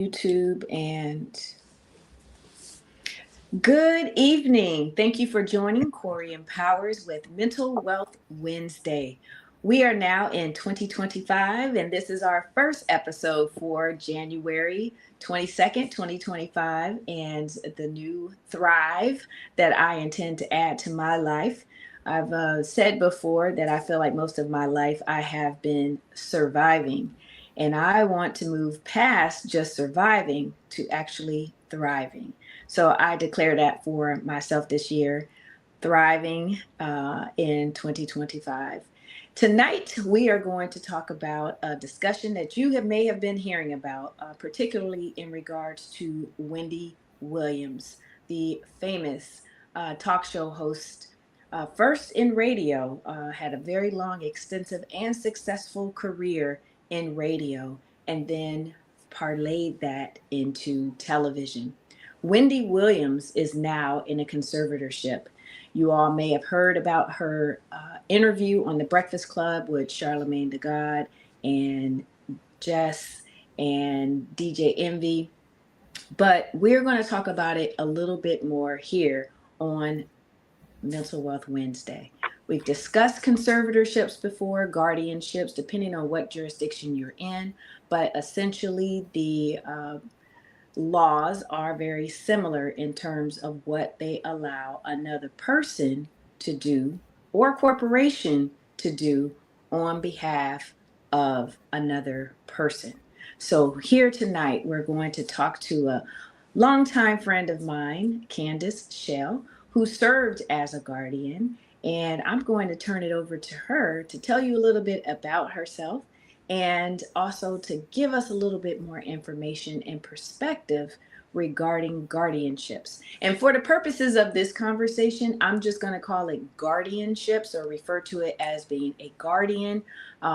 YouTube and good evening. Thank you for joining Corey Empowers with Mental Wealth Wednesday. We are now in 2025, and this is our first episode for January 22nd, 2025, and the new Thrive that I intend to add to my life. I've said before that I feel like most of my life I have been surviving, and I want to move past just surviving to actually thriving. So I declare that for myself this year, thriving in 2025. Tonight, we are going to talk about a discussion that may have been hearing about, particularly in regards to Wendy Williams, the famous talk show host. First in radio, had a very long, extensive, and successful career in radio, and then parlayed that into television. Wendy Williams is now in a conservatorship. You all may have heard about her interview on The Breakfast Club with Charlemagne the God and Jess and DJ Envy. But we're going to talk about it a little bit more here on Mental Wealth Wednesday. We've discussed conservatorships before, guardianships, depending on what jurisdiction you're in. But essentially, the laws are very similar in terms of what they allow another person to do or corporation to do on behalf of another person. So here tonight, we're going to talk to a longtime friend of mine, Candace Shell, who served as a guardian. And I'm going to turn it over to her to tell you a little bit about herself and also to give us a little bit more information and perspective regarding guardianships. And for the purposes of this conversation, I'm just going to call it guardianships or refer to it as being a guardian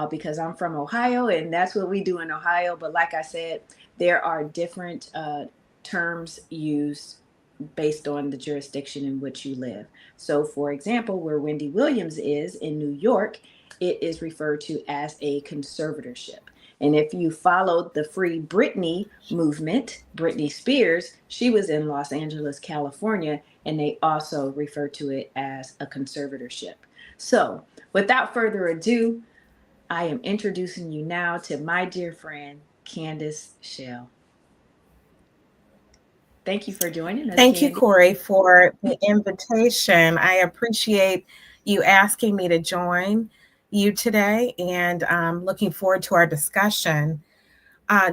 because I'm from Ohio and that's what we do in Ohio. But like I said, there are different terms used based on the jurisdiction in which you live. So, for example, where Wendy Williams is in New York, it is referred to as a conservatorship. And if you followed the Free Brittany movement, Brittani Spears, she was in Los Angeles, California, and they also refer to it as a conservatorship. So, without further ado, I am introducing you now to my dear friend, Candace Shell. Thank you for joining us, Thank you, Candy. Corey, for the invitation. I appreciate you asking me to join you today, and I'm looking forward to our discussion.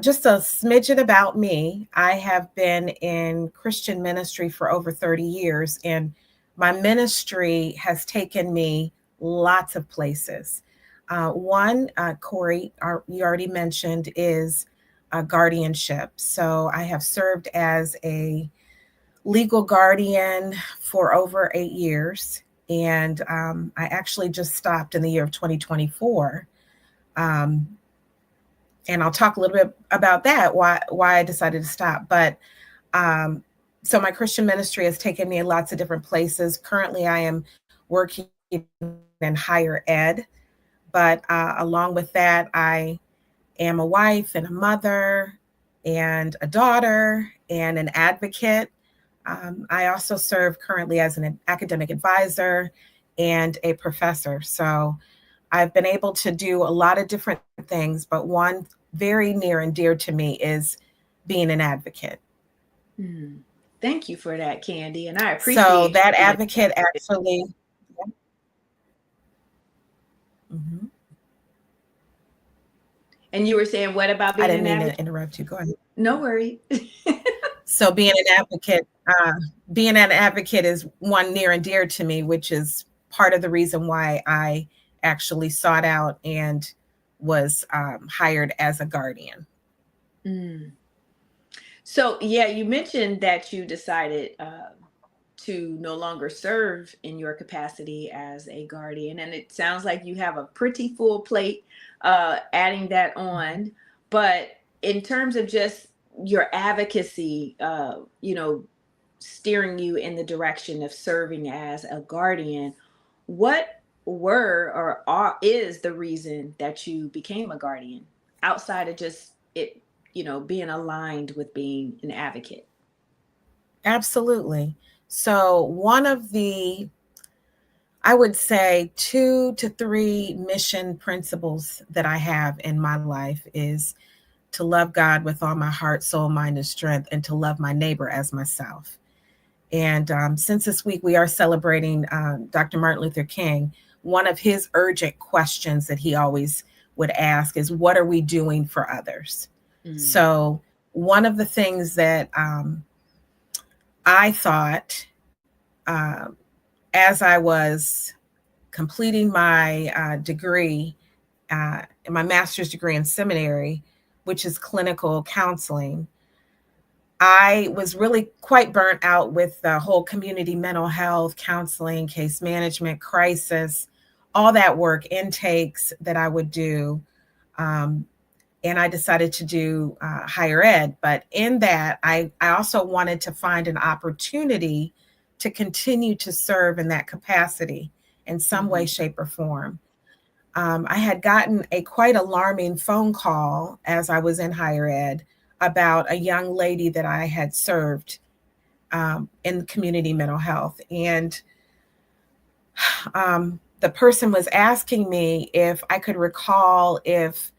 Just a smidgen about me. I have been in Christian ministry for over 30 years, and my ministry has taken me lots of places. One, Corey, you already mentioned, is a guardianship. So I have served as a legal guardian for over 8 years. And I actually just stopped in the year of 2024. And I'll talk a little bit about that, why I decided to stop. But so my Christian ministry has taken me in lots of different places. Currently, I am working in higher ed. But along with that, I am a wife and a mother and a daughter and an advocate. I also serve currently as an academic advisor and a professor. So I've been able to do a lot of different things, but one very near and dear to me is being an advocate. Thank you for that, Candy. And I appreciate So that advocate actually. Mm-hmm. And you were saying, what about being I didn't an mean advocate? to interrupt you. Go ahead. No worry. So being an advocate is one near and dear to me, which is part of the reason why I actually sought out and was hired as a guardian. So, yeah, you mentioned that you decided to no longer serve in your capacity as a guardian. And it sounds like you have a pretty full plate adding that on. But in terms of just your advocacy, steering you in the direction of serving as a guardian, what is the reason that you became a guardian outside of just it being aligned with being an advocate? Absolutely. So one of the, I would say 2 to 3 mission principles that I have in my life is to love God with all my heart, soul, mind, and strength, and to love my neighbor as myself. And since this week we are celebrating Dr. Martin Luther King, one of his urgent questions that he always would ask is, what are we doing for others? Mm. So one of the things that I thought as I was completing my degree, my master's degree in seminary, which is clinical counseling, I was really quite burnt out with the whole community mental health, counseling, case management, crisis, all that work, intakes that I would do. Um, and I decided to do higher ed. But in that, I also wanted to find an opportunity to continue to serve in that capacity in some way, Mm-hmm. shape, or form. I had gotten a quite alarming phone call as I was in higher ed about a young lady that I had served in community mental health. And the person was asking me if I could recall if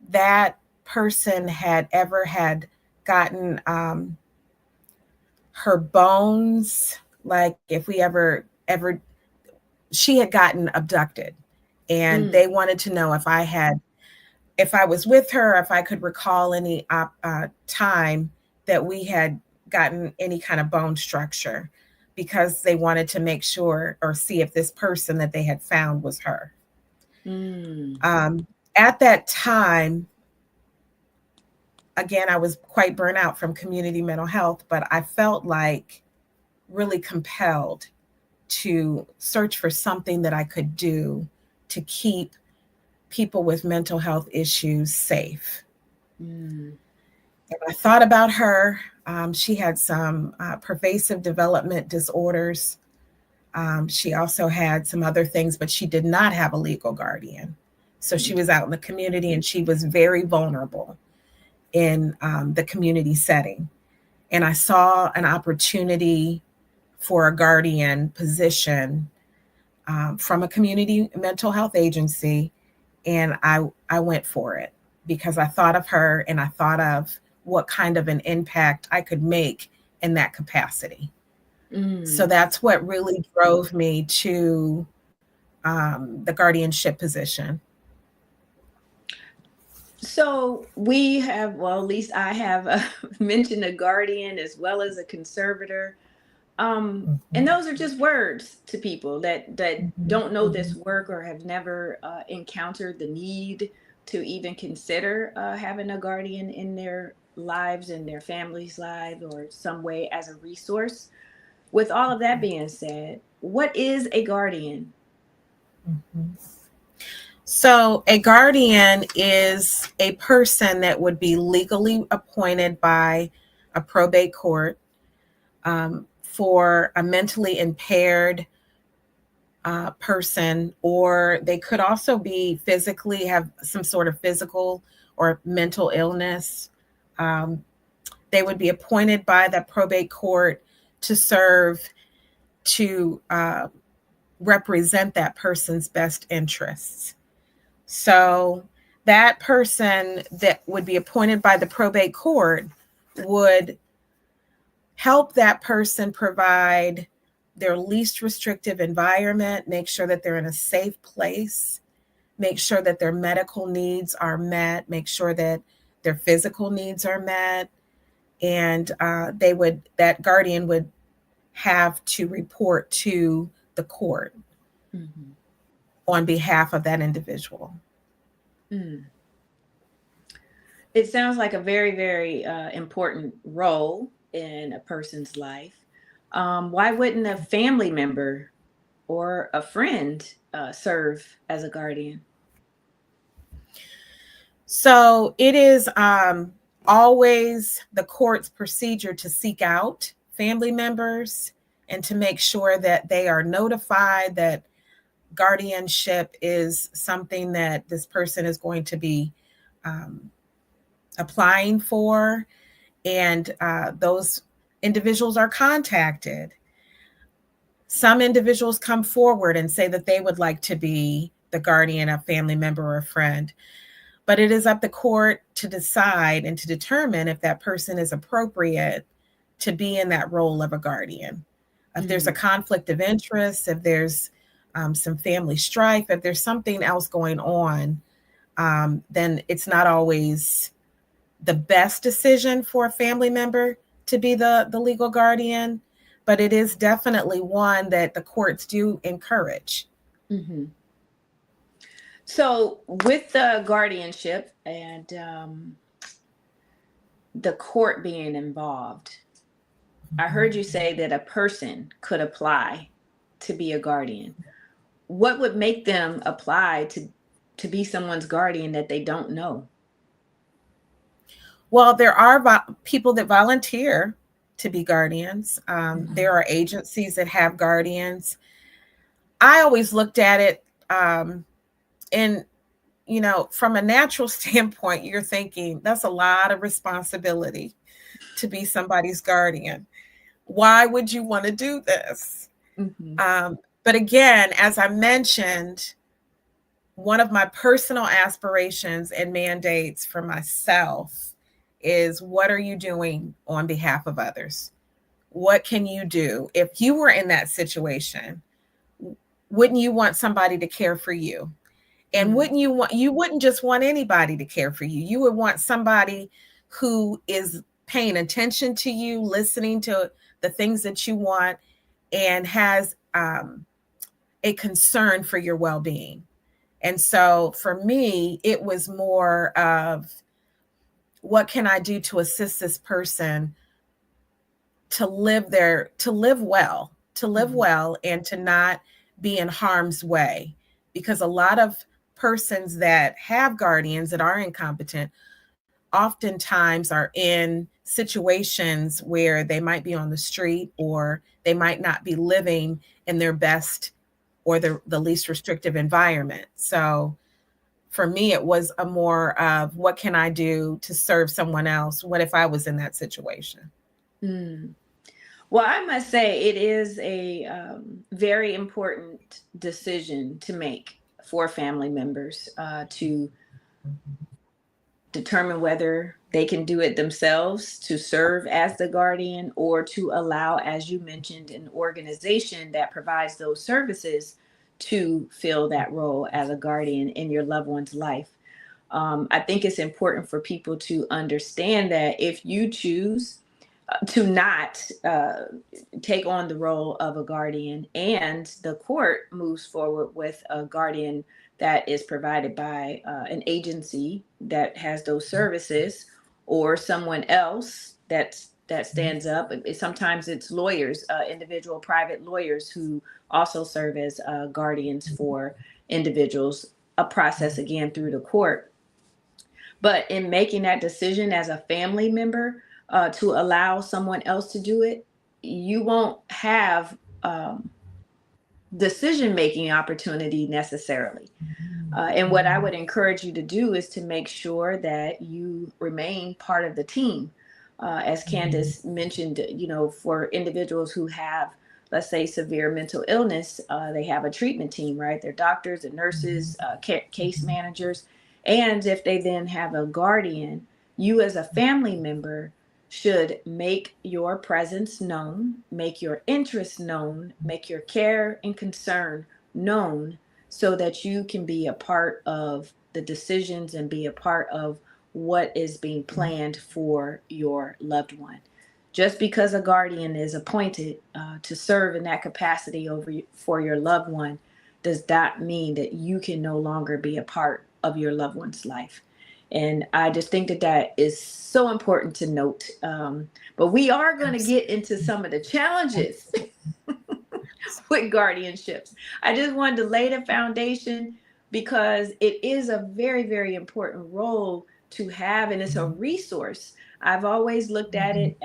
that person had ever had gotten her bones, like if we ever she had gotten abducted, and Mm. they wanted to know if I was with her, if I could recall any time that we had gotten any kind of bone structure, because they wanted to make sure or see if this person that they had found was her. Mm. Um, at that time, again, I was quite burnt out from community mental health, but I felt like really compelled to search for something that I could do to keep people with mental health issues safe. Mm. And I thought about her. She had some pervasive development disorders. She also had some other things, but she did not have a legal guardian. So she was out in the community and she was very vulnerable in the community setting. And I saw an opportunity for a guardian position from a community mental health agency. And I went for it because I thought of her and I thought of what kind of an impact I could make in that capacity. So Mm. that's what really drove me to the guardianship position. So we have, well, at least I have mentioned a guardian as well as a conservator. And Mhm, those are just words to people that mhm, don't know this mhm. work or have never encountered the need to even consider having a guardian in their lives, in their family's lives, or some way as a resource. With all of that being said, what is a guardian? Mhm. So, a guardian is a person that would be legally appointed by a probate court for a mentally impaired person, or they could also be physically have some sort of physical or mental illness. Um, they would be appointed by the probate court to serve to represent that person's best interests. So that person that would be appointed by the probate court would help that person provide their least restrictive environment, make sure that they're in a safe place, make sure that their medical needs are met, make sure that their physical needs are met, and that guardian would have to report to the court Mm-hmm. on behalf of that individual. Mm. It sounds like a very, very important role in a person's life. Why wouldn't a family member or a friend serve as a guardian? So it is always the court's procedure to seek out family members and to make sure that they are notified that guardianship is something that this person is going to be um, applying for, and those individuals are contacted. Some individuals come forward and say that they would like to be the guardian of family member or friend, but it is up to court to decide and to determine if that person is appropriate to be in that role of a guardian. If there's a conflict of interest, if there's some family strife, if there's something else going on, then it's not always the best decision for a family member to be the legal guardian, but it is definitely one that the courts do encourage. Mm-hmm. So with the guardianship and the court being involved, I heard you say that a person could apply to be a guardian. What would make them apply to be someone's guardian that they don't know? Well, there are people that volunteer to be guardians. There are agencies that have guardians. I always looked at it, and from a natural standpoint, you're thinking that's a lot of responsibility to be somebody's guardian. Why would you want to do this? Mm-hmm. But again, as I mentioned, one of my personal aspirations and mandates for myself is, what are you doing on behalf of others? What can you do? If you were in that situation, wouldn't you want somebody to care for you? And you wouldn't just want anybody to care for you. You would want somebody who is paying attention to you, listening to the things that you want, and has a concern for your well-being. And so for me, it was more of, what can I do to assist this person to live well, and to not be in harm's way? Because a lot of persons that have guardians that are incompetent oftentimes are in situations where they might be on the street, or they might not be living in their best or the least restrictive environment. So for me, it was a more of, what can I do to serve someone else? What if I was in that situation? Well, I must say it is a very important decision to make for family members to determine whether they can do it themselves to serve as the guardian, or to allow, as you mentioned, an organization that provides those services to fill that role as a guardian in your loved one's life. I think it's important for people to understand that if you choose to not take on the role of a guardian, and the court moves forward with a guardian that is provided by an agency that has those services, or someone else that stands up. Sometimes it's lawyers, individual private lawyers, who also serve as guardians for individuals, a process again through the court. But in making that decision as a family member to allow someone else to do it, you won't have decision-making opportunity necessarily. And what I would encourage you to do is to make sure that you remain part of the team. As Candace mentioned, for individuals who have, let's say, severe mental illness, they have a treatment team, right? They're doctors and nurses, case managers. And if they then have a guardian, you as a family member should make your presence known, make your interests known, make your care and concern known, so that you can be a part of the decisions and be a part of what is being planned for your loved one. Just because a guardian is appointed to serve in that capacity for your loved one does not mean that you can no longer be a part of your loved one's life. And I just think that is so important to note. But we are going to get into some of the challenges with guardianships. I just wanted to lay the foundation, because it is a very, very important role to have, and it's a resource. I've always looked at it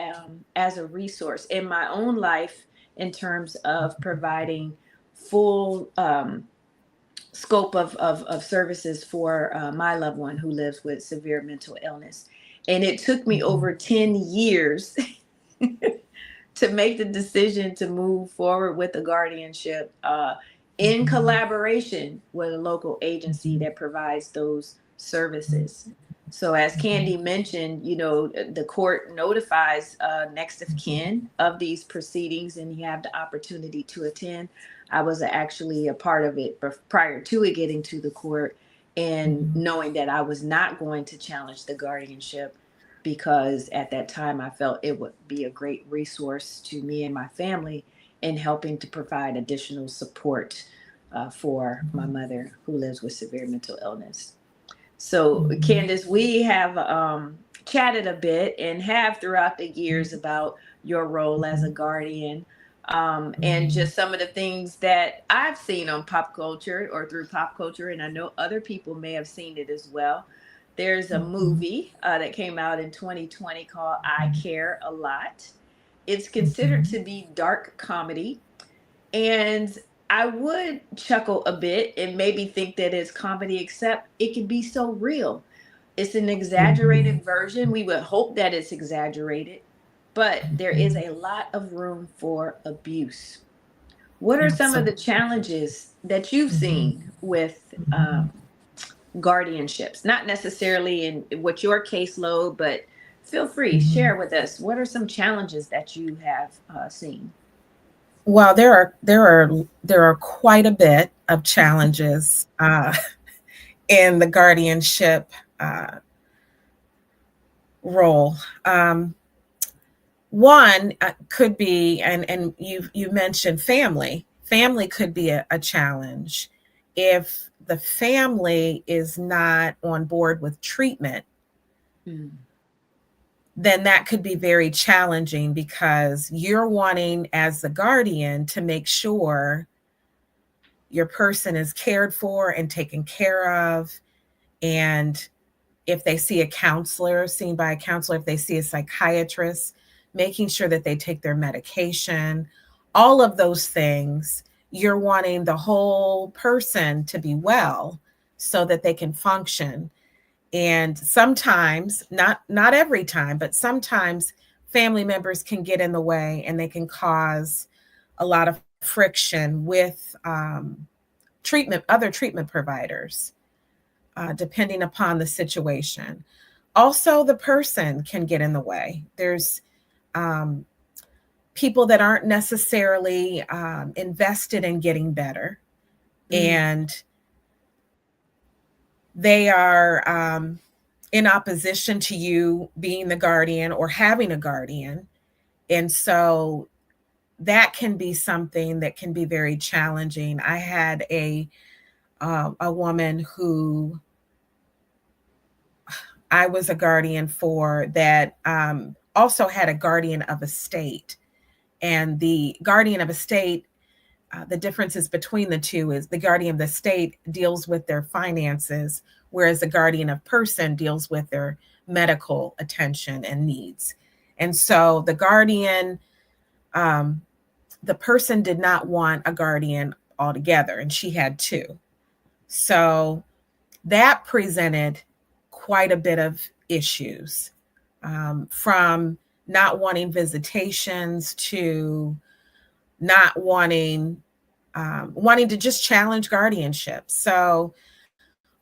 as a resource in my own life, in terms of providing full scope of services for my loved one who lives with severe mental illness. And it took me over 10 years to make the decision to move forward with the guardianship in collaboration with a local agency that provides those services. So, as Candy mentioned, the court notifies next of kin of these proceedings, and you have the opportunity to attend. I was actually a part of it prior to it getting to the court, and knowing that I was not going to challenge the guardianship, because at that time I felt it would be a great resource to me and my family in helping to provide additional support for my mother who lives with severe mental illness. So, Candace, we have chatted a bit and have throughout the years about your role as a guardian, and just some of the things that I've seen on pop culture or through pop culture, and I know other people may have seen it as well. There's a movie that came out in 2020 called I Care a Lot. It's considered to be dark comedy, and I would chuckle a bit and maybe think that it's comedy, except it can be so real. It's an exaggerated version. We would hope that it's exaggerated, but there is a lot of room for abuse. What are some of the Absolutely. challenges that you've seen with guardianships? Not necessarily in what your caseload, but feel free, share with us. What are some challenges that you have seen? Well, there are quite a bit of challenges in the guardianship role. One could be, and you mentioned family. Family could be a challenge if the family is not on board with treatment. Mm. Then that could be very challenging, because you're wanting, as the guardian, to make sure your person is cared for and taken care of. And if they see a counselor, seen by a counselor, if they see a psychiatrist, making sure that they take their medication, all of those things, you're wanting the whole person to be well so that they can function. And sometimes, not every time, but sometimes family members can get in the way, and they can cause a lot of friction with other treatment providers, depending upon the situation. Also, the person can get in the way. There's people that aren't necessarily invested in getting better, Mm. and they are in opposition to you being the guardian or having a guardian. And so that can be something that can be very challenging. I had a woman who I was a guardian for, that also had a guardian of estate. And the guardian of estate, the differences between the two is the guardian of the state deals with their finances, whereas the guardian of person deals with their medical attention and needs. And so the guardian, the person did not want a guardian altogether, and she had two. So that presented quite a bit of issues, from not wanting visitations to not wanting to just challenge guardianship. So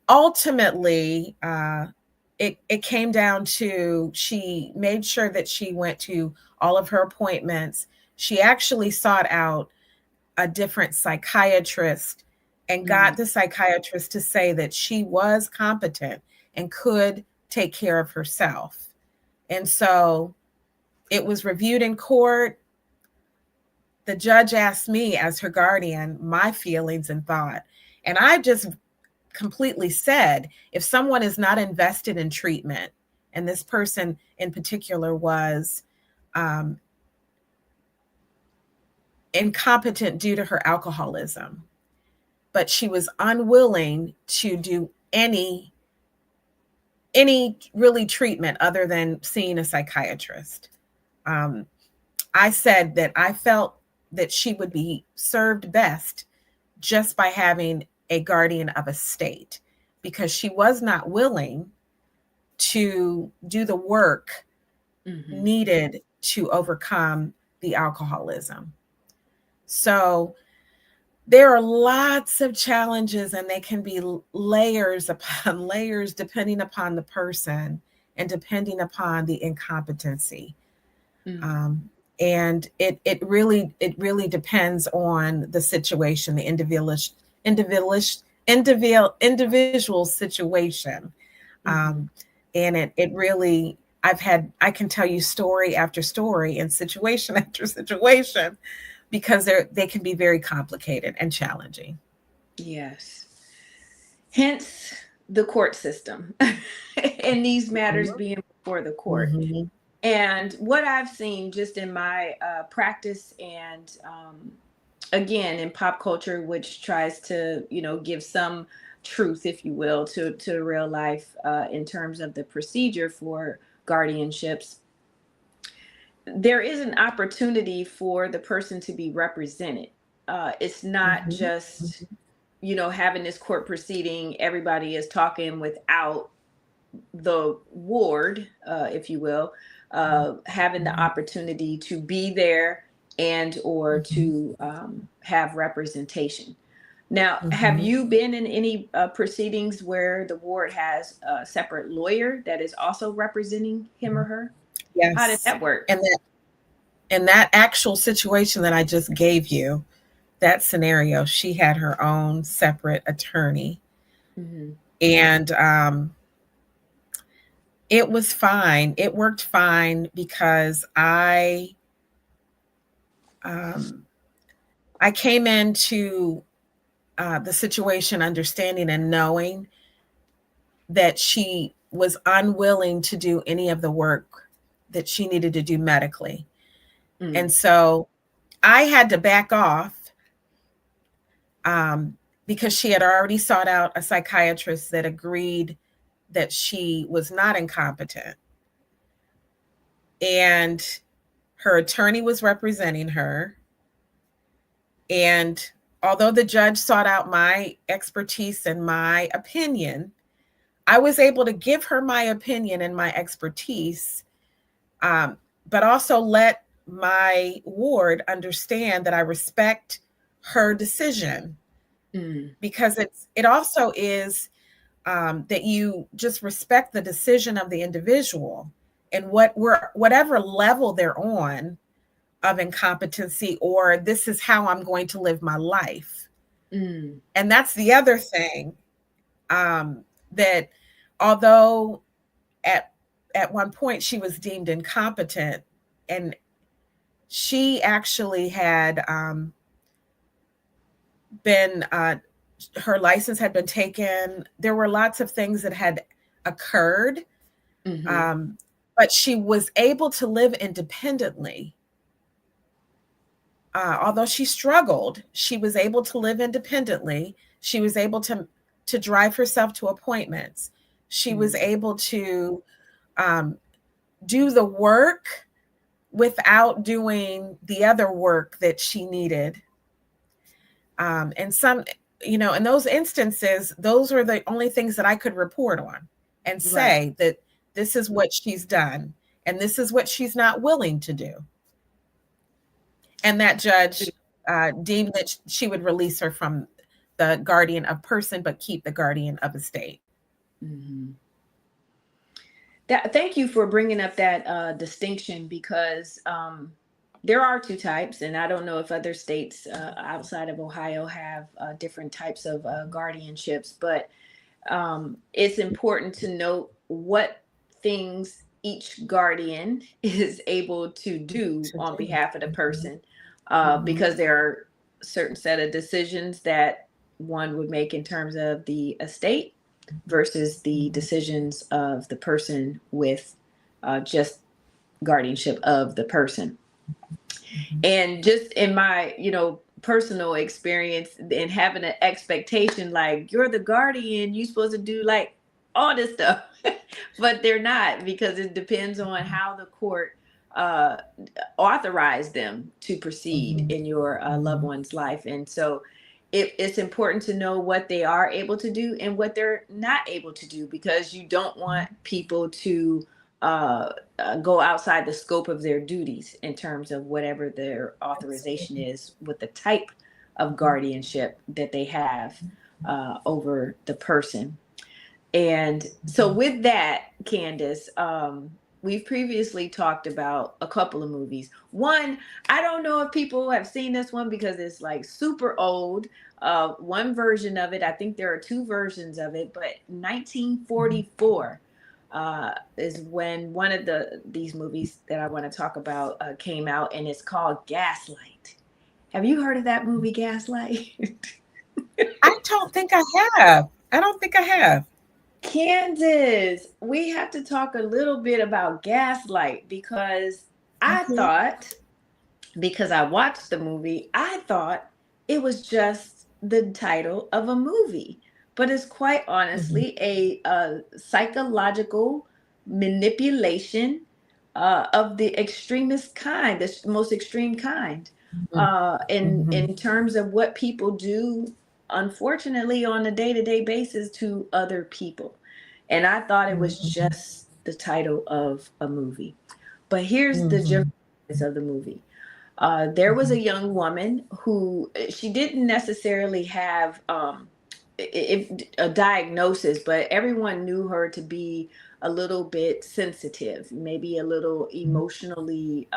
ultimately, it came down to, she made sure that she went to all of her appointments. She actually sought out a different psychiatrist and got the psychiatrist to say that she was competent and could take care of herself. And so it was reviewed in court. The judge asked me, as her guardian, my feelings and thought. And I just completely said, if someone is not invested in treatment, and this person in particular was incompetent due to her alcoholism, but she was unwilling to do any really treatment other than seeing a psychiatrist. I said that I felt that she would be served best just by having a guardian of estate, because she was not willing to do the work needed to overcome the alcoholism. So there are lots of challenges, and they can be layers upon layers depending upon the person and depending upon the incompetency. And it really depends on the situation, the individual situation. And it really, I can tell you story after story and situation after situation, because they can be very complicated and challenging. Yes. Hence the court system and these matters being before the court. And what I've seen just in my practice and again in pop culture, which tries to, give some truth, if you will, to real life in terms of the procedure for guardianships, there is an opportunity for the person to be represented. It's not just, having this court proceeding, everybody is talking without the ward, if you will, having the opportunity to be there and or to have representation. Now, have you been in any proceedings where the ward has a separate lawyer that is also representing him or her? Yes. How did that work? And that actual situation that I just gave you, that scenario, she had her own separate attorney. And it was fine. It worked fine because I came into the situation understanding and knowing that she was unwilling to do any of the work that she needed to do medically. And so I had to back off because she had already sought out a psychiatrist that agreed that she was not incompetent. And her attorney was representing her. And although the judge sought out my expertise and my opinion, I was able to give her my opinion and my expertise, but also let my ward understand that I respect her decision. Because it also is that you just respect the decision of the individual and whatever level they're on of incompetency, or this is how I'm going to live my life. And that's the other thing, that although at one point she was deemed incompetent, and she actually had been her license had been taken. There were lots of things that had occurred, but she was able to live independently. Although she struggled, she was able to live independently. She was able to drive herself to appointments. She was able to do the work without doing the other work that she needed. And some, in those instances, those were the only things that I could report on and say that this is what she's done and this is what she's not willing to do. And that judge deemed that she would release her from the guardian of person, but keep the guardian of estate. Thank you for bringing up that distinction, because there are two types, and I don't know if other states outside of Ohio have different types of guardianships, but it's important to note what things each guardian is able to do on behalf of the person, because there are a certain set of decisions that one would make in terms of the estate versus the decisions of the person with just guardianship of the person. And just in my, personal experience and having an expectation, like, you're the guardian, you're supposed to do like all this stuff, but they're not, because it depends on how the court authorized them to proceed in your loved one's life. And so it's important to know what they are able to do and what they're not able to do, because you don't want people to go outside the scope of their duties in terms of whatever their authorization is with the type of guardianship that they have over the person. And so, with that, Candace, we've previously talked about a couple of movies. One, I don't know if people have seen this one because it's like super old. One version of it, I think there are two versions of it, but 1944 is when one of these movies that I want to talk about came out, and it's called Gaslight. Have you heard of that movie, Gaslight? I don't think I have. I don't think I have. Kansas, we have to talk a little bit about Gaslight, because I Mhm, thought, because I watched the movie, I thought it was just the title of a movie. But it's quite mhm, honestly a psychological manipulation of the extremist kind, the most extreme kind, mhm, in mhm, terms of what people do, unfortunately, on a day-to-day basis to other people. And I thought it was mhm, just the title of a movie. But here's the mhm, genesis of the movie. There was a mhm, young woman who, she didn't necessarily have a diagnosis, but everyone knew her to be a little bit sensitive, maybe a little emotionally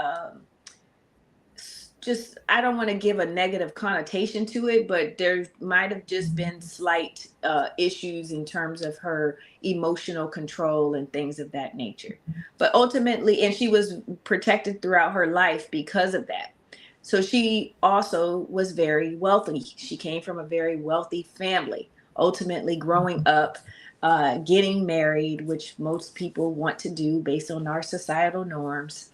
just, I don't want to give a negative connotation to it, but there might have just been slight issues in terms of her emotional control and things of that nature. But ultimately, and she was protected throughout her life because of that. So she also was very wealthy. She came from a very wealthy family. Ultimately, growing up, getting married, which most people want to do based on our societal norms,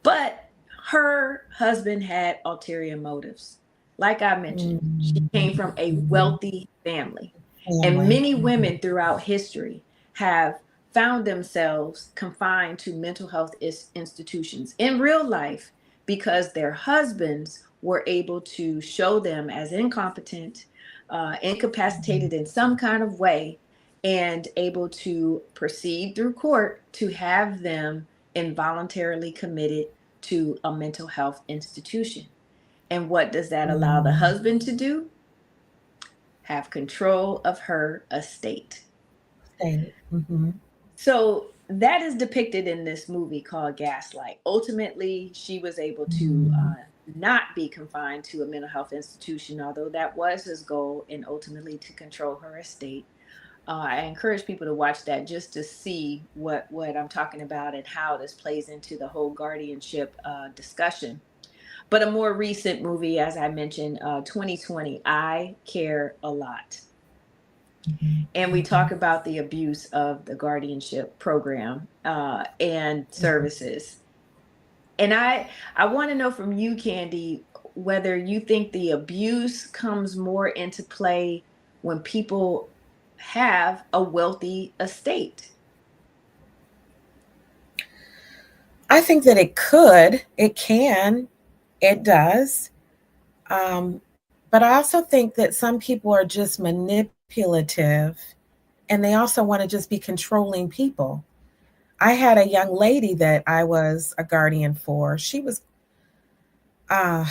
but her husband had ulterior motives. Like I mentioned, she came mhm, from a mhm. wealthy family. And Family. many Mhm, women throughout history have found themselves confined to mental health institutions in real life because their husbands were able to show them as incompetent, incapacitated in some kind of way, and able to proceed through court to have them involuntarily committed to a mental health institution. And what does that allow the mhm. husband to do? Have control of her estate. State. Mhm, So that is depicted in this movie called Gaslight. Ultimately, she was able to mhm, not be confined to a mental health institution, although that was his goal, and ultimately to control her estate. I encourage people to watch that just to see what I'm talking about and how this plays into the whole guardianship discussion. But a more recent movie, as I mentioned, 2020, I Care a Lot. mhm, And we talk mhm, about the abuse of the guardianship program and mhm. services. And I want to know from you, Candy, whether you think the abuse comes more into play when people have a wealthy estate. I think that it could, it can, it does. But I also think that some people are just manipulative and they also want to just be controlling people. I had a young lady that I was a guardian for. She was, uh,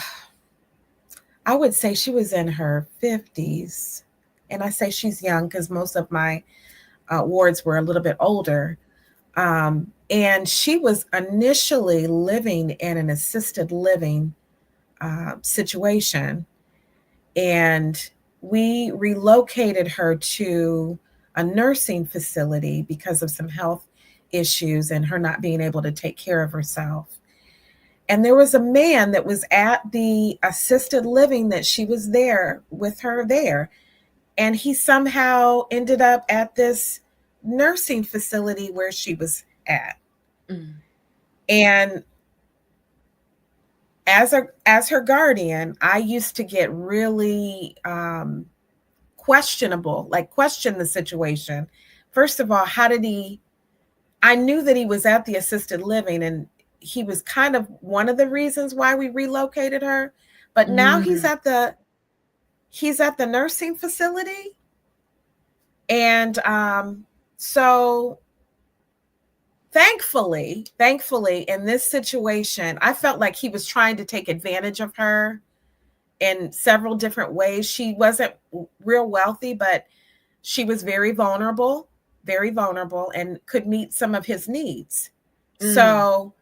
I would say she was in her 50s. And I say she's young because most of my wards were a little bit older. And she was initially living in an assisted living situation. And we relocated her to a nursing facility because of some health issues and her not being able to take care of herself. And there was a man that was at the assisted living that she was there with her there. And he somehow ended up at this nursing facility where she was at. Mm. And as her guardian, I used to get really questionable, like question the situation. First of all, how did he? I knew that he was at the assisted living, and he was kind of one of the reasons why we relocated her. But now he's Mm. at the he's at the nursing facility. And so thankfully, in this situation, I felt like he was trying to take advantage of her in several different ways. She wasn't real wealthy, but she was very vulnerable, and could meet some of his needs. So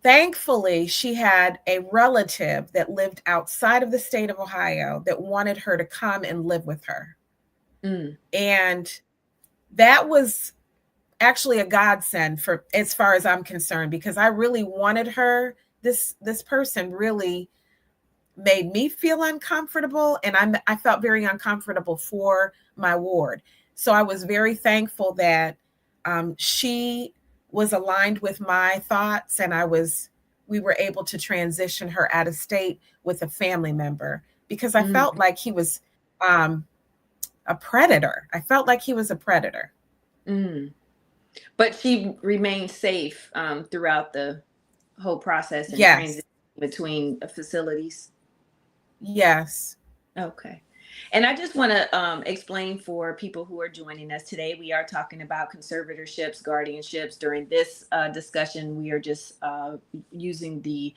thankfully, she had a relative that lived outside of the state of Ohio that wanted her to come and live with her. And that was actually a godsend for as far as I'm concerned, because I really wanted her. This person really made me feel uncomfortable, and I felt very uncomfortable for my ward. So I was very thankful that she was aligned with my thoughts, and we were able to transition her out of state with a family member, because I felt like he was a predator. I felt like he was a predator. But she remained safe throughout the whole process and Yes. transition between facilities. Yes. Okay. And I just want to explain for people who are joining us today, we are talking about conservatorships, guardianships. During this discussion, we are just using the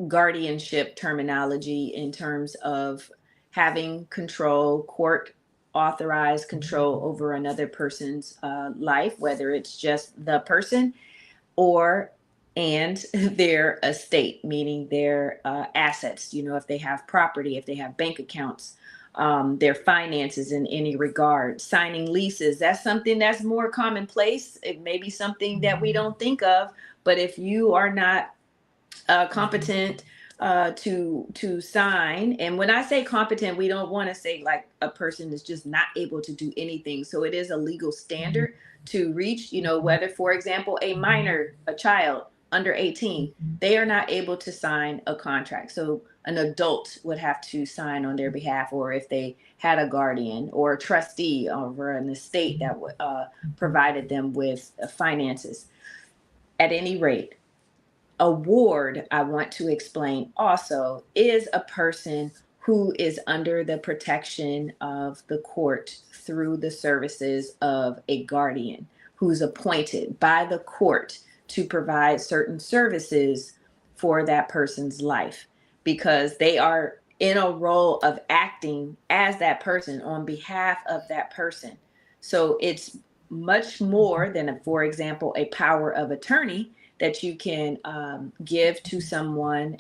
guardianship terminology in terms of having control, court authorized control over another person's life, whether it's just the person or and their estate, meaning their assets, if they have property, if they have bank accounts, their finances in any regard. Signing leases, that's something that's more commonplace. It may be something that we don't think of, but if you are not competent to sign, and when I say competent, we don't want to say like a person is just not able to do anything. So it is a legal standard to reach, whether, for example, a minor, a child under 18, they are not able to sign a contract. So an adult would have to sign on their behalf, or if they had a guardian or a trustee over an estate that provided them with finances. At any rate, a ward, I want to explain also, is a person who is under the protection of the court through the services of a guardian who's appointed by the court to provide certain services for that person's life, because they are in a role of acting as that person on behalf of that person. So it's much more than, for example, a power of attorney that you can give to someone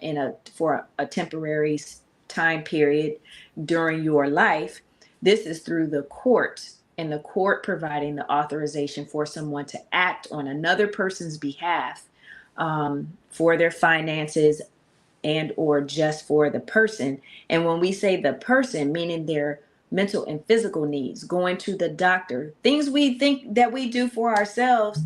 for a temporary time period during your life. This is through the court, and the court providing the authorization for someone to act on another person's behalf for their finances and or just for the person. And when we say the person, meaning their mental and physical needs, going to the doctor, things we think that we do for ourselves,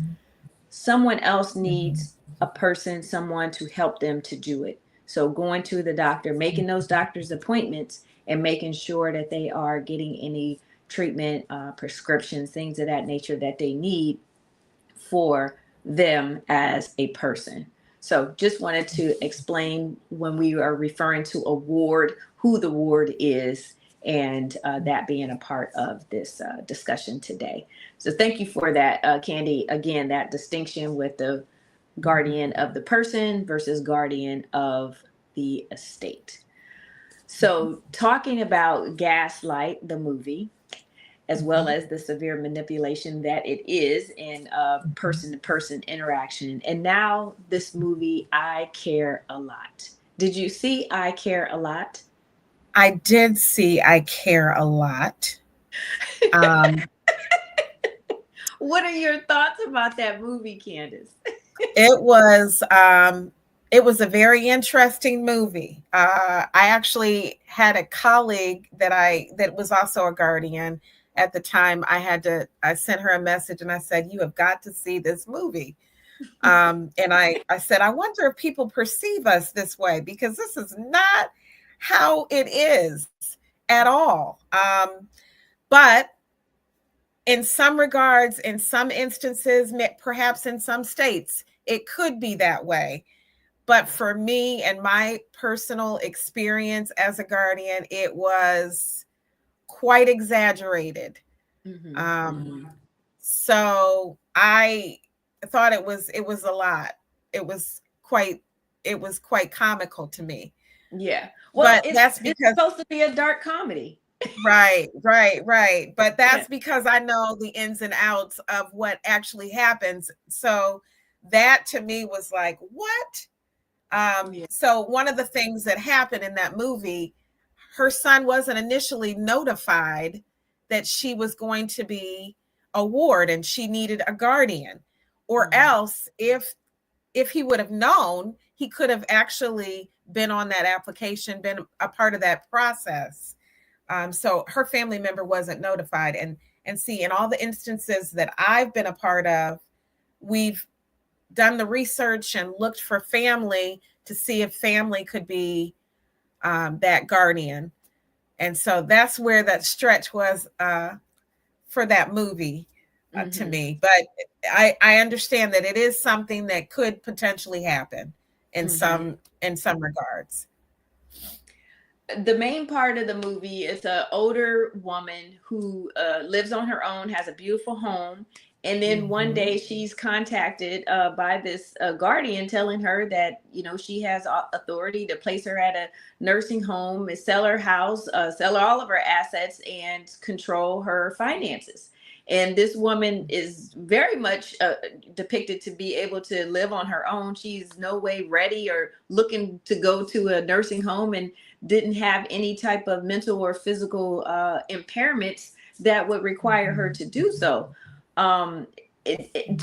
someone else needs a person, someone to help them to do it. So going to the doctor, making those doctor's appointments, and making sure that they are getting any treatment, prescriptions, things of that nature that they need for them as a person. So just wanted to explain, when we are referring to a ward, who the ward is, and that being a part of this discussion today. So thank you for that, Candy. Again, that distinction with the guardian of the person versus guardian of the estate. So talking about Gaslight, the movie, as well as the severe manipulation that it is in person-to-person interaction. And now this movie, I Care a Lot. Did you see I Care a Lot? I did see I Care a Lot. What are your thoughts about that movie, Candace? It was a very interesting movie. I actually had a colleague that was also a guardian at the time. I sent her a message and I said, "You have got to see this movie." And I said, "I wonder if people perceive us this way, because this is not how it is at all." But in some regards, in some instances, perhaps in some states, it could be that way. But for me and my personal experience as a guardian, it was quite exaggerated. So I thought it was a lot. It was quite comical to me. Yeah. Well, But that's it's because supposed to be a dark comedy. right. But Yeah. that's because I know the ins and outs of what actually happens. So that to me was like, what? Yeah. So one of the things that happened in that movie, her son wasn't initially notified that she was going to be a ward and she needed a guardian. Or else if he would have known, he could have actually been on that application, been a part of that process. So her family member wasn't notified. And see, in all the instances that I've been a part of, we've done the research and looked for family to see if family could be that guardian. And so that's where that stretch was for that movie to me. But I understand that it is something that could potentially happen in some regards. The main part of the movie is an older woman who lives on her own, has a beautiful home. And then one day she's contacted by this guardian telling her that, she has authority to place her at a nursing home, sell her house, sell all of her assets, and control her finances. And this woman is very much depicted to be able to live on her own. She's no way ready or looking to go to a nursing home, and didn't have any type of mental or physical impairments that would require her to do so. To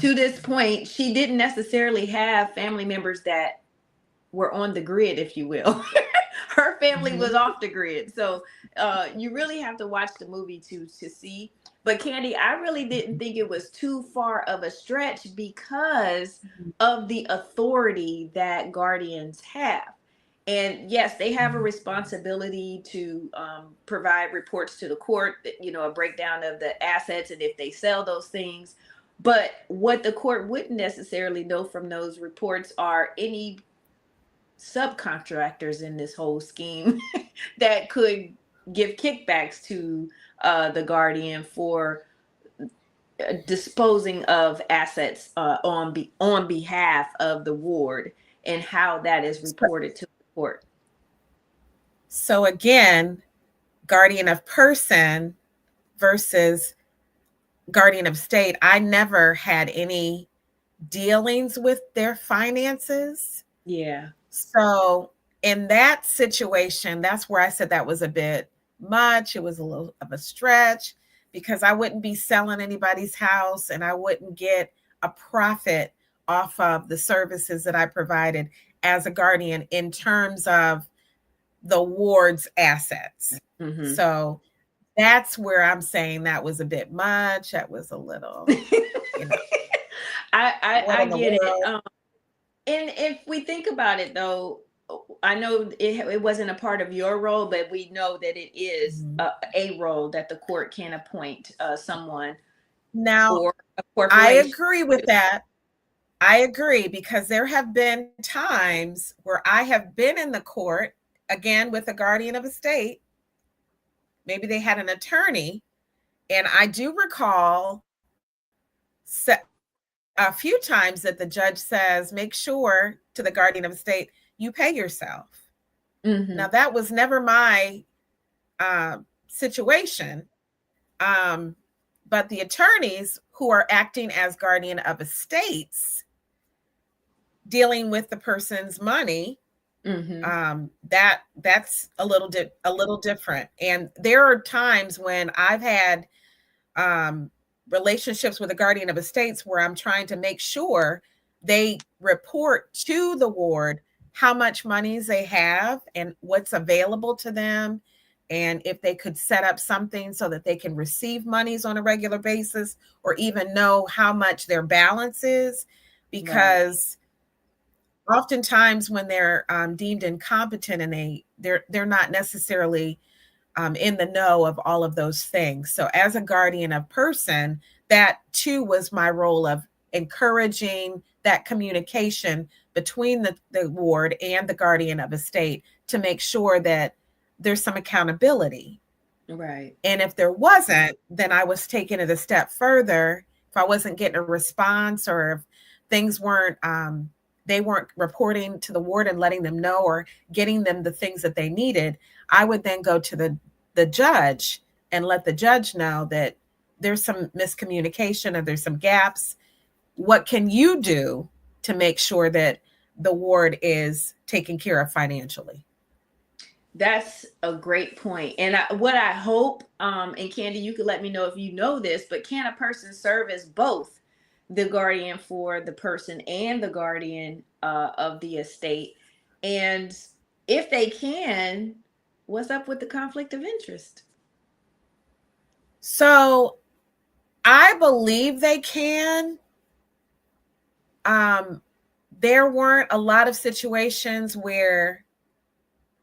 this point, she didn't necessarily have family members that were on the grid, if you will. Her family was off the grid. So you really have to watch the movie to see. But Candy, I really didn't think it was too far of a stretch because of the authority that guardians have. And yes, they have a responsibility to provide reports to the court, a breakdown of the assets and if they sell those things. But what the court wouldn't necessarily know from those reports are any subcontractors in this whole scheme that could give kickbacks to the guardian for disposing of assets on behalf of the ward, and how that is reported to the court. So again, guardian of person versus guardian of state. I never had any dealings with their finances. Yeah. So in that situation, that's where I said that was a bit much. It was a little of a stretch because I wouldn't be selling anybody's house and I wouldn't get a profit off of the services that I provided as a guardian in terms of the ward's assets. So that's where I'm saying that was a bit much. That was a little, I get it. And if we think about it, though, I know it wasn't a part of your role, but we know that it is a role that the court can appoint someone. Now, or a corporation. I agree with that. I agree, because there have been times where I have been in the court, again, with a guardian of estate. Maybe they had an attorney. And I do recall a few times that the judge says, make sure to the guardian of estate, you pay yourself. Now, that was never my situation. But the attorneys who are acting as guardian of estates, dealing with the person's money, that's a little different. And there are times when I've had relationships with a guardian of estates where I'm trying to make sure they report to the ward how much monies they have and what's available to them, and if they could set up something so that they can receive monies on a regular basis, or even know how much their balance is, because oftentimes when they're deemed incompetent and they're not necessarily in the know of all of those things. So as a guardian of person, that too was my role of encouraging that communication between the ward and the guardian of estate to make sure that there's some accountability. Right. And if there wasn't, then I was taking it a step further. If I wasn't getting a response, or if things weren't, they weren't reporting to the ward and letting them know or getting them the things that they needed, I would then go to the judge and let the judge know that there's some miscommunication or there's some gaps. What can you do to make sure that the ward is taken care of financially? That's a great point. And what I hope, and Candy, you could let me know if you know this, but can a person serve as both the guardian for the person and the guardian of the estate? And if they can, what's up with the conflict of interest? So I believe they can. There weren't a lot of situations where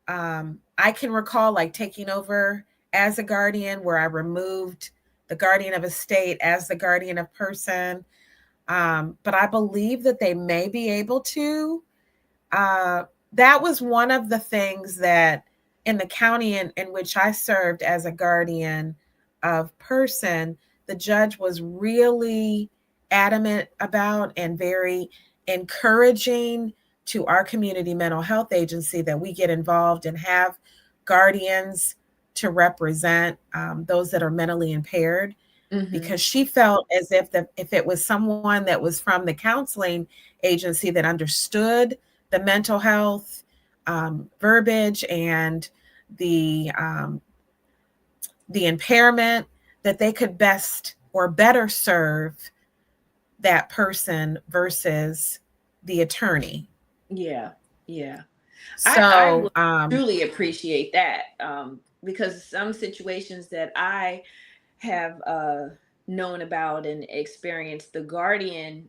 I can recall like taking over as a guardian where I removed the guardian of estate as the guardian of person. But I believe that they may be able to. That was one of the things that in the county in which I served as a guardian of person, the judge was really adamant about and very encouraging to our community mental health agency that we get involved and have guardians to represent those that are mentally impaired. Mm-hmm. Because she felt as if it was someone that was from the counseling agency that understood the mental health verbiage and the impairment, that they could best or better serve that person versus the attorney. Yeah. So I truly appreciate that, because some situations that I have known about and experienced, the guardian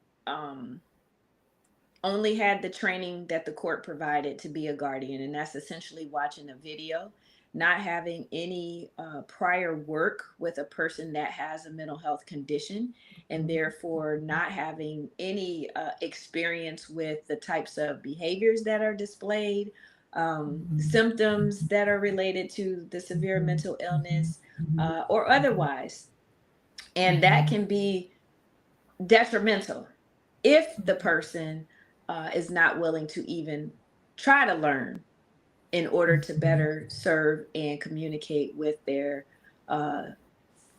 only had the training that the court provided to be a guardian, and that's essentially watching a video, not having any prior work with a person that has a mental health condition, and therefore not having any experience with the types of behaviors that are displayed, symptoms that are related to the severe mental illness or otherwise. And that can be detrimental if the person is not willing to even try to learn in order to better serve and communicate with their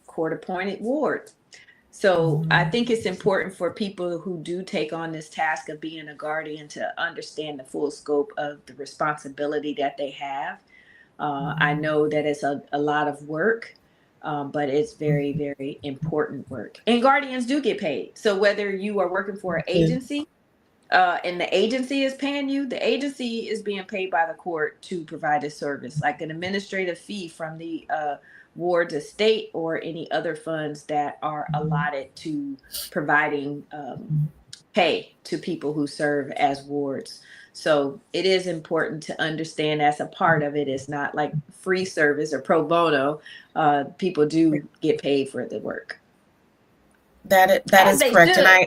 court-appointed ward. So I think it's important for people who do take on this task of being a guardian to understand the full scope of the responsibility that they have. I know that it's a lot of work, but it's very, very important work. And guardians do get paid. So whether you are working for an agency and the agency is paying you, the agency is being paid by the court to provide a service, like an administrative fee from the ward's estate or any other funds that are allotted to providing pay to people who serve as wards. So it is important to understand as a part of it. It's not like free service or pro bono. People do get paid for the work. That is correct. Should. And I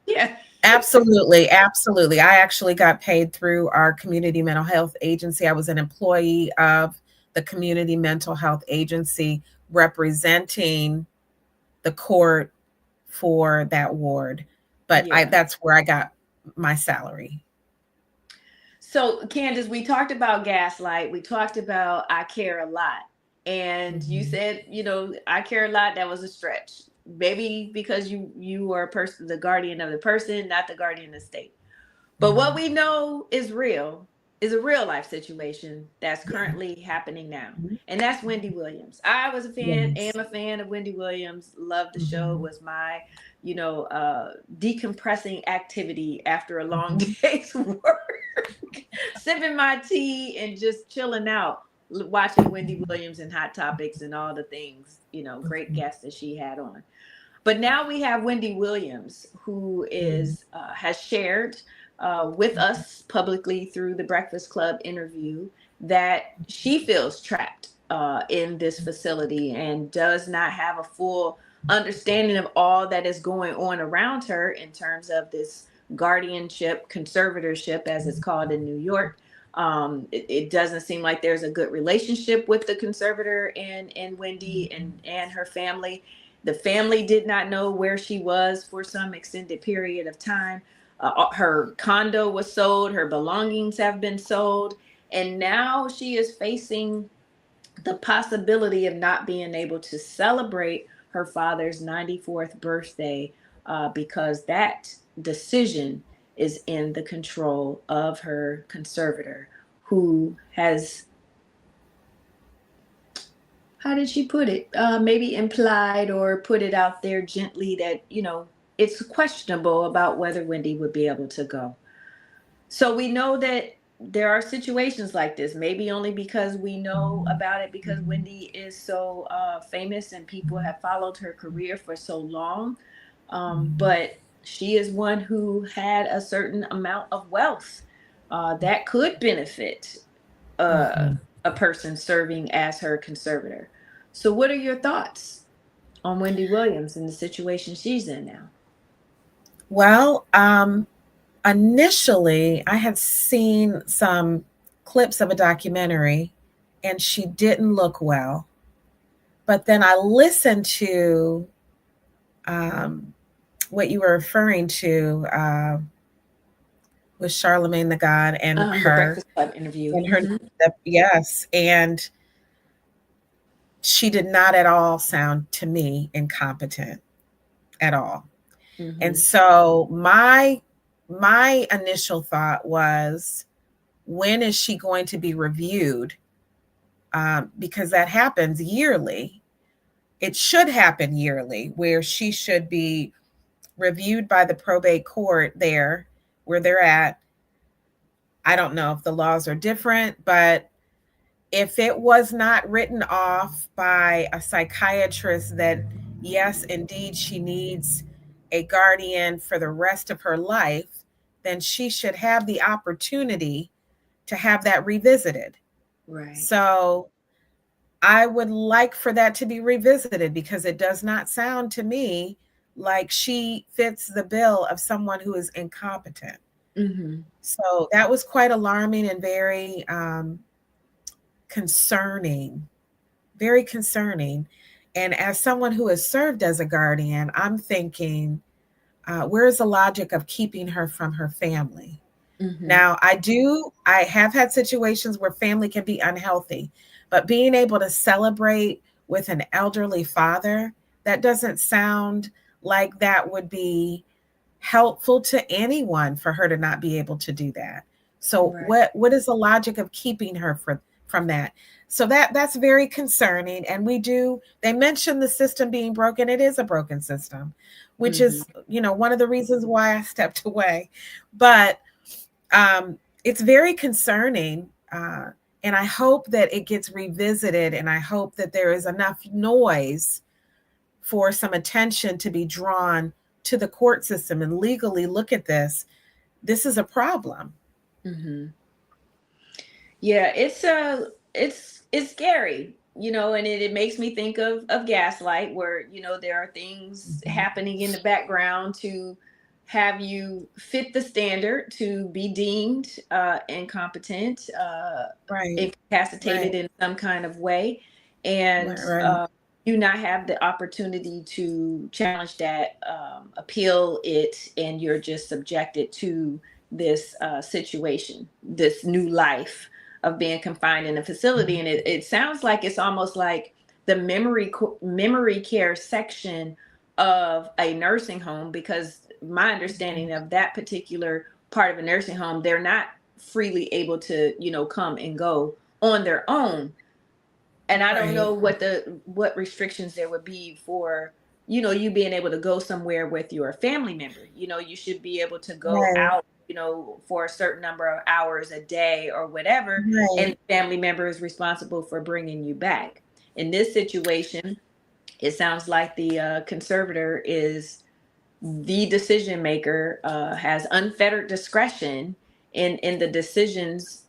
yeah. Absolutely. I actually got paid through our community mental health agency. I was an employee of the community mental health agency representing the court for that ward. But that's where I got my salary. So, Candace, we talked about gaslight. We talked about I care a lot. And you said, I care a lot. That was a stretch. Maybe because you are the guardian of the person, not the guardian of the state. But what we know is real is a real life situation that's currently happening now. And that's Wendy Williams. I was a fan, am a fan of Wendy Williams, loved the show. It was my, decompressing activity after a long day's work, sipping my tea and just chilling out, watching Wendy Williams and Hot Topics and all the things, great guests that she had on. But now we have Wendy Williams, who has shared with us publicly through the Breakfast Club interview that she feels trapped in this facility and does not have a full understanding of all that is going on around her in terms of this guardianship, conservatorship, as it's called in New York. It doesn't seem like there's a good relationship with the conservator and Wendy and her family. The family did not know where she was for some extended period of time. Her condo was sold, her belongings have been sold, and now she is facing the possibility of not being able to celebrate her father's 94th birthday because that decision is in the control of her conservator, who has, how did she put it? Maybe implied or put it out there gently that, it's questionable about whether Wendy would be able to go. So we know that there are situations like this, maybe only because we know about it because Wendy is so famous and people have followed her career for so long. But she is one who had a certain amount of wealth that could benefit a person serving as her conservator. So, what are your thoughts on Wendy Williams and the situation she's in now? Well, initially, I had seen some clips of a documentary and she didn't look well. But then I listened to what you were referring to with Charlemagne the God and The her Breakfast Club interview. and her. Yes. And she did not at all sound to me incompetent at all. And so my initial thought was, when is she going to be reviewed? Because that happens yearly. It should happen yearly, where she should be reviewed by the probate court there where they're at. I don't know if the laws are different, but if it was not written off by a psychiatrist that, yes, indeed, she needs a guardian for the rest of her life, then she should have the opportunity to have that revisited. Right. So I would like for that to be revisited because it does not sound to me like she fits the bill of someone who is incompetent. So that was quite alarming and very concerning, very concerning. And as someone who has served as a guardian, I'm thinking, where is the logic of keeping her from her family? Now, I have had situations where family can be unhealthy, but being able to celebrate with an elderly father, that doesn't sound like that would be helpful to anyone for her to not be able to do that. So what is the logic of keeping her from that? So that's very concerning. And they mentioned the system being broken. It is a broken system, which is, one of the reasons why I stepped away. But it's very concerning. And I hope that it gets revisited. And I hope that there is enough noise for some attention to be drawn to the court system and legally look at this. This is a problem. Yeah, it's scary, and it makes me think of gaslight, where there are things happening in the background to have you fit the standard to be deemed incompetent, incapacitated in some kind of way, and you not have the opportunity to challenge that, appeal it, and you're just subjected to this situation, this new life of being confined in a facility. And it sounds like it's almost like the memory care section of a nursing home, because my understanding of that particular part of a nursing home, they're not freely able to, come and go on their own. And I don't know what restrictions there would be for, you being able to go somewhere with your family member. You should be able to go out, for a certain number of hours a day or whatever. And the family member is responsible for bringing you back. In this situation, it sounds like the conservator is the decision maker, has unfettered discretion in the decisions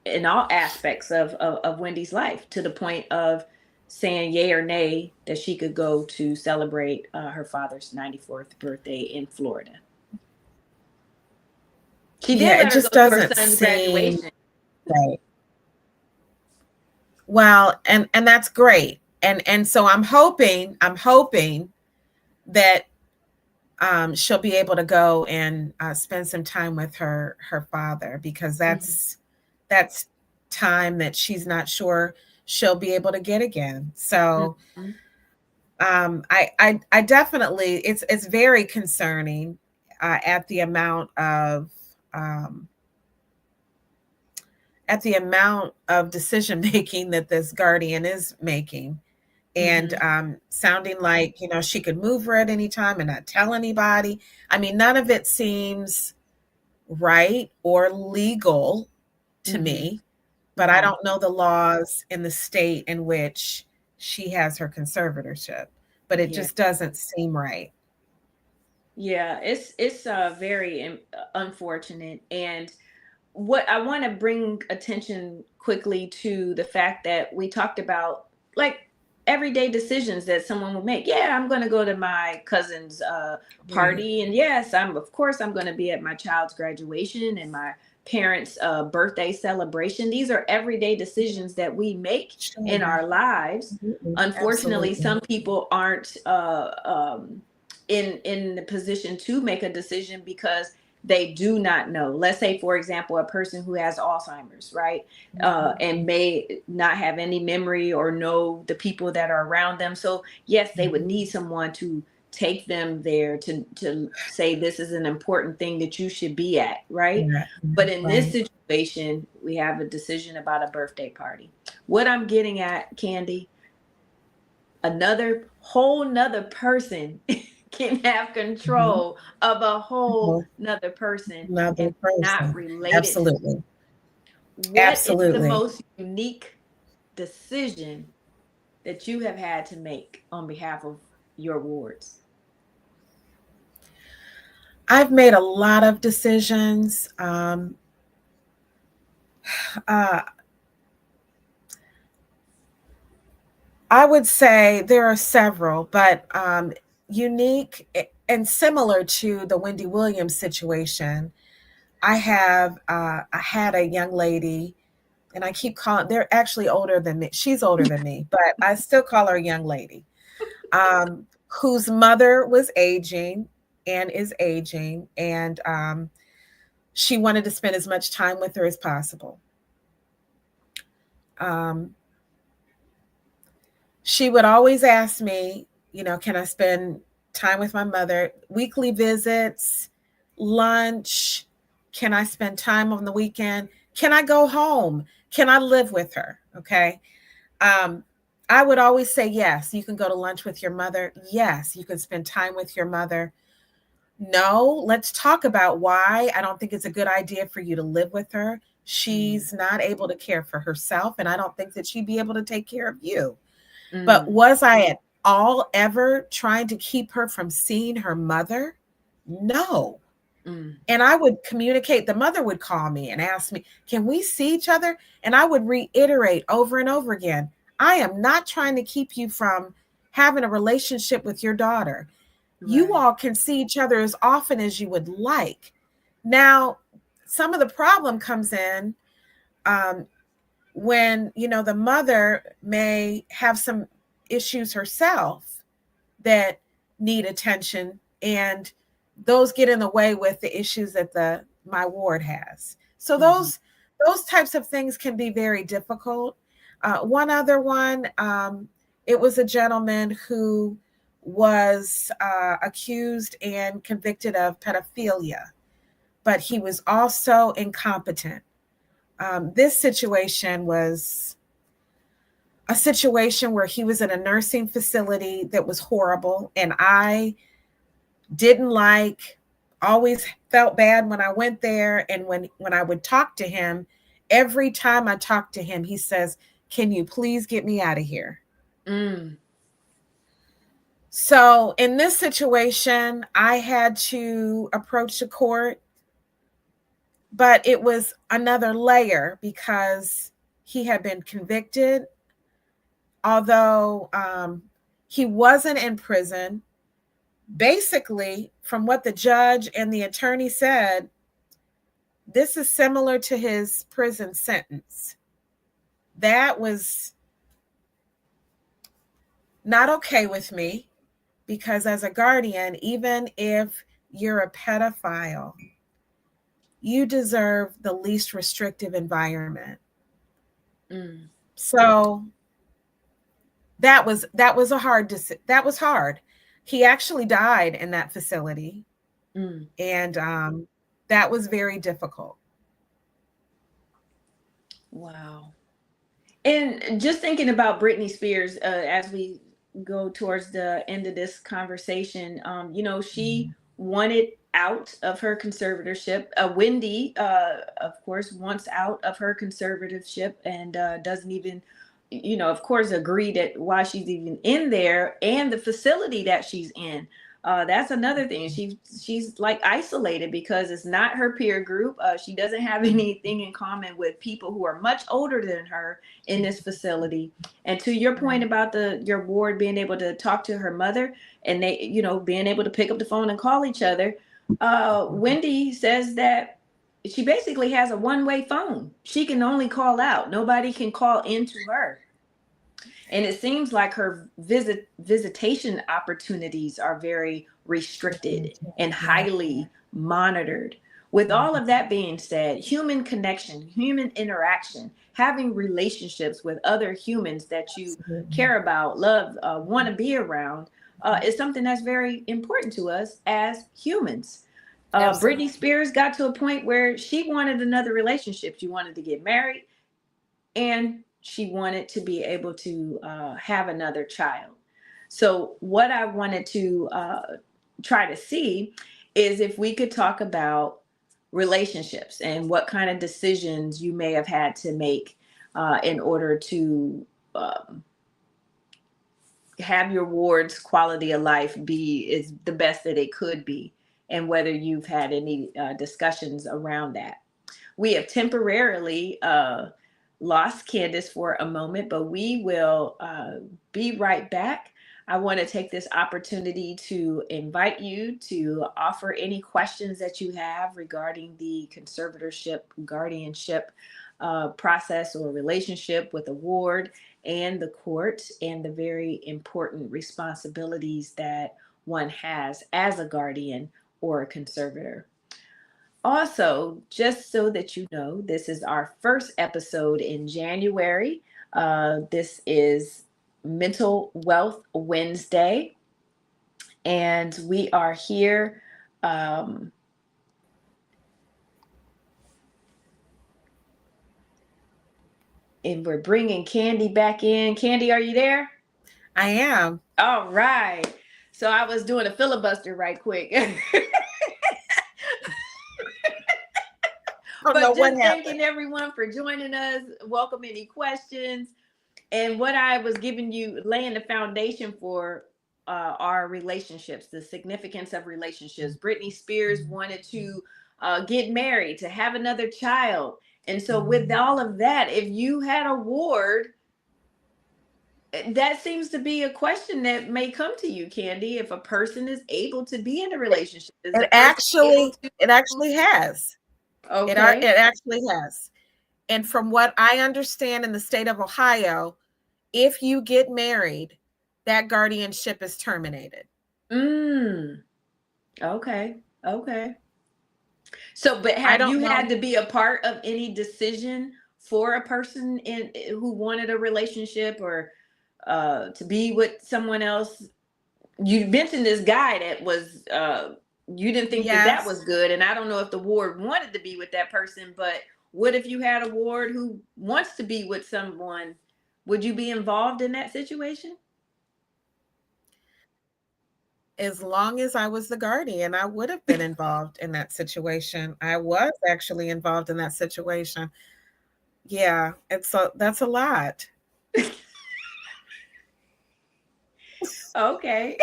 in all aspects of Wendy's life, to the point of saying yay or nay that she could go to celebrate her father's 94th birthday in Florida. She did Yeah, it let her just go to her doesn't son's seem graduation. right. Well, and that's great. And so I'm hoping that she'll be able to go and spend some time with her father, because Mhm. that's time that she's not sure she'll be able to get again. So Mhm. I definitely, it's very concerning at the amount of um, decision making that this guardian is making, and Mhm. sounding like, she could move her at any time and not tell anybody. I mean, none of it seems right or legal to Mhm. me, but I Mhm. don't know the laws in the state in which she has her conservatorship, but it Yeah. just doesn't seem right. Yeah, it's very unfortunate. And what I want to bring attention quickly to the fact that we talked about, like, everyday decisions that someone would make. Yeah, I'm going to go to my cousin's Right. party, and yes, I'm going to be at my child's graduation and my parents' birthday celebration. These are everyday decisions that we make in Sure. our lives. Absolutely. Unfortunately, Absolutely. some people aren't in the position to make a decision because they do not know. Let's say, for example, a person who has Alzheimer's, right? And may not have any memory or know the people that are around them. So yes, they would need someone to take them there to say this is an important thing that you should be at, right? Yeah. But in this Right. situation, we have a decision about a birthday party. What I'm getting at, Candy, another whole nother person can have Mhm. control of a whole Well, nother person another and not person. related to. Absolutely. What is the Absolutely. most unique decision that you have had to make on behalf of your wards? I've made a lot of decisions. Uh, I would say there are several, but unique and similar to the Wendy Williams situation. I had a young lady, and I keep calling. They're actually older than me. She's older than me, but I still call her a young lady. Whose mother was aging and is aging, and she wanted to spend as much time with her as possible. Um, she would always ask me, can I spend time with my mother? Weekly visits, lunch. Can I spend time on the weekend? Can I go home? Can I live with her? Okay. Um, I would always say, yes, you can go to lunch with your mother. Yes, you can spend time with your mother. No, let's talk about why I don't think it's a good idea for you to live with her. Mm, She's not able to care for herself, and I don't think that she'd be able to take care of you. But mm, was I at all ever trying to keep her from seeing her mother? No. mm, And I would communicate. The mother would call me and ask me, can we see each other? And I would reiterate over and over again, I am not trying to keep you from having a relationship with your daughter. You right. all can see each other as often as you would like. Now, some of the problem comes in um, when, the mother may have some issues herself that need attention, and those get in the way with the issues that the my ward has. So Mhm. those types of things can be very difficult. One other one, it was a gentleman who was accused and convicted of pedophilia, but he was also incompetent. This situation was a situation where he was in a nursing facility that was horrible, and I didn't like, always felt bad when I went there. And when I would talk to him, every time I talked to him, he says, can you please get me out of here? Mm, So in this situation, I had to approach the court, but it was another layer because he had been convicted, although he wasn't in prison. Basically, from what the judge and the attorney said, This is similar to his prison sentence. That was not okay with me, because as a guardian, even if you're a pedophile, you deserve the least restrictive environment. So that was a hard that was hard. He actually died in that facility. And that was very difficult. Wow. And just thinking about Brittani Spears, as we go towards the end of this conversation, she wanted out of her conservatorship. Wendy, of course, wants out of her conservatorship and doesn't even, of course, agree that why she's even in there and the facility that she's in. That's another thing. She's like isolated because it's not her peer group. She doesn't have anything in common with people who are much older than her in this facility. And to your point about your ward being able to talk to her mother and they, being able to pick up the phone and call each other, Wendy says that she basically has a one-way phone. She can only call out. Nobody can call into her. And it seems like her visitation opportunities are very restricted and highly monitored. With all of that being said, human connection, human interaction, having relationships with other humans that you care about, love, want to be around, is something that's very important to us as humans. Brittani Spears got to a point where she wanted another relationship. She wanted to get married, and she wanted to be able to have another child. So what I wanted to try to see is if we could talk about relationships and what kind of decisions you may have had to make in order to have your ward's quality of life is the best that it could be, and whether you've had any discussions around that. We have temporarily lost Candace for a moment, but we will be right back. I want to take this opportunity to invite you to offer any questions that you have regarding the conservatorship, guardianship process or relationship with the ward and the court, and the very important responsibilities that one has as a guardian or a conservator. Also, just so that you know, this is our first episode in January. This is Mental Wealth Wednesday, and we are here. And we're bringing Candy back in. Candy, are you there? I am. All right. So I was doing a filibuster right quick. But just thanking everyone for joining us. Welcome any questions. And what I was giving you, laying the foundation for our relationships, the significance of relationships. Brittani Spears wanted to get married, to have another child. And so with all of that, if you had a ward, that seems to be a question that may come to you, Candy. If a person is able to be in a relationship, it actually has. Okay. It actually has. And from what I understand in the state of Ohio, if you get married, that guardianship is terminated. Okay. So, but have you had to be a part of any decision for a person who wanted a relationship or to be with someone else? You mentioned this guy that was you didn't think that was good, and I don't know if the ward wanted to be with that person, but what if you had a ward who wants to be with someone? Would you be involved in that situation? As long as I was the guardian, I would have been involved in that situation. I was actually involved in that situation. Yeah, that's a lot. Okay.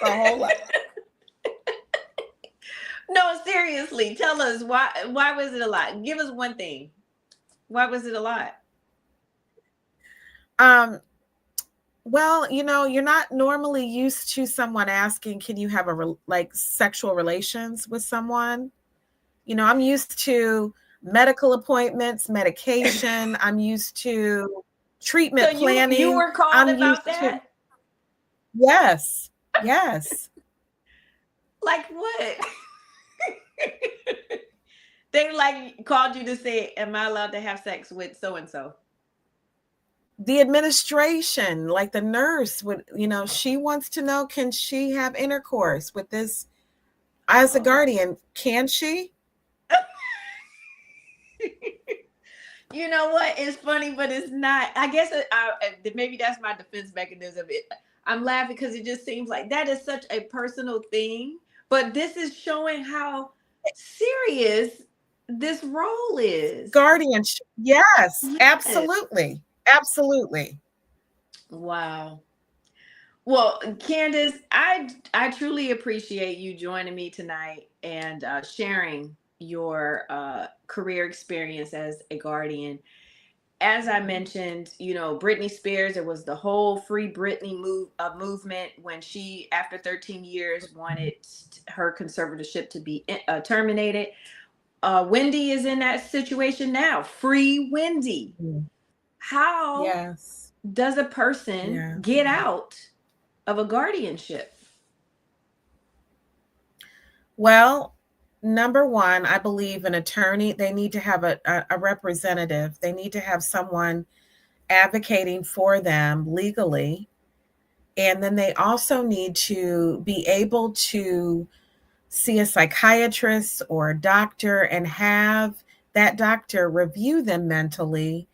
A whole lot. No, seriously, tell us why was it a lot? Give us one thing. Why was it a lot? Well, you're not normally used to someone asking, can you have sexual relations with someone? I'm used to medical appointments, medication. I'm used to treatment So you planning. were called I'm about used to, that? yes, yes. Like what? They like called you to say, "Am I allowed to have sex with so and so?" The administration, like the nurse would, she wants to know, can she have intercourse with this as a Oh. guardian? Can she? You know what? It's funny, but it's not. I guess maybe that's my defense mechanism. I'm laughing because it just seems like that is such a personal thing. But this is showing how serious this role is. Guardianship. Yes, Yes. absolutely. Absolutely. Wow. Well, Candace, I truly appreciate you joining me tonight and sharing your career experience as a guardian. As I mentioned, Brittany Spears, it was the whole Free Britney movement when she, after 13 years, wanted her conservatorship to be terminated. Wendy is in that situation now. Free Wendy. How Yes. does a person Yeah. get out of a guardianship? Well, number one, I believe an attorney, they need to have a representative. They need to have someone advocating for them legally. And then they also need to be able to see a psychiatrist or a doctor and have that doctor review them mentally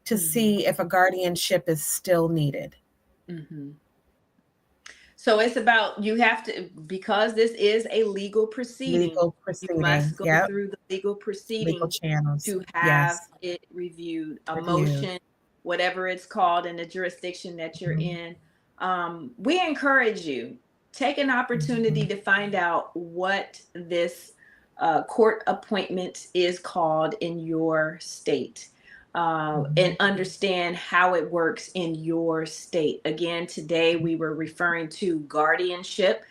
to Mm-hmm. see if a guardianship is still needed. Mm-hmm. So it's about, you have to, because this is a legal proceeding, Legal you proceeding. must go Yep. through the legal Legal proceeding channels. to have Yes. it reviewed, a Reviewed. motion, whatever it's called in the jurisdiction that you're Mhm. in. We encourage you, take an opportunity Mhm. to find out what this court appointment is called in your state. And Mhm. understand how it works in your state. Again, today we were referring to guardianship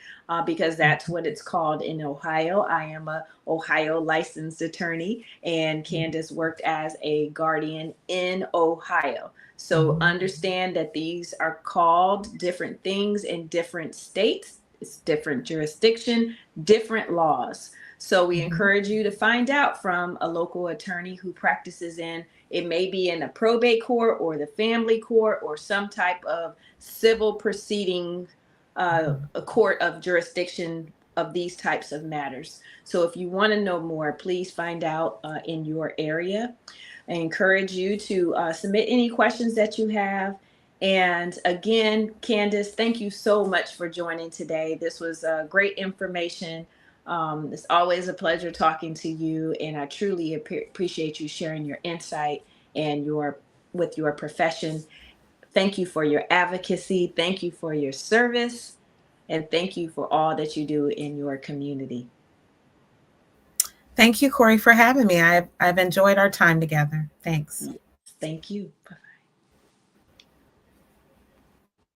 because that's what it's called in Ohio. I am a Ohio licensed attorney, and Candace worked as a guardian in Ohio. So Mhm. understand that these are called different things in different states. It's different jurisdiction, different laws. So we Mhm. encourage you to find out from a local attorney who practices in, it may be in a probate court or the family court or some type of civil proceeding, a court of jurisdiction of these types of matters. So if you want to know more, please find out in your area. I encourage you to submit any questions that you have. And again, Candace, thank you so much for joining today. This was great information. It's always a pleasure talking to you, and I truly appreciate you sharing your insight and your with your profession. Thank you for your advocacy. Thank you for your service, and thank you for all that you do in your community. Thank you, Corey, for having me. I've enjoyed our time together. Thanks. Yes, thank you.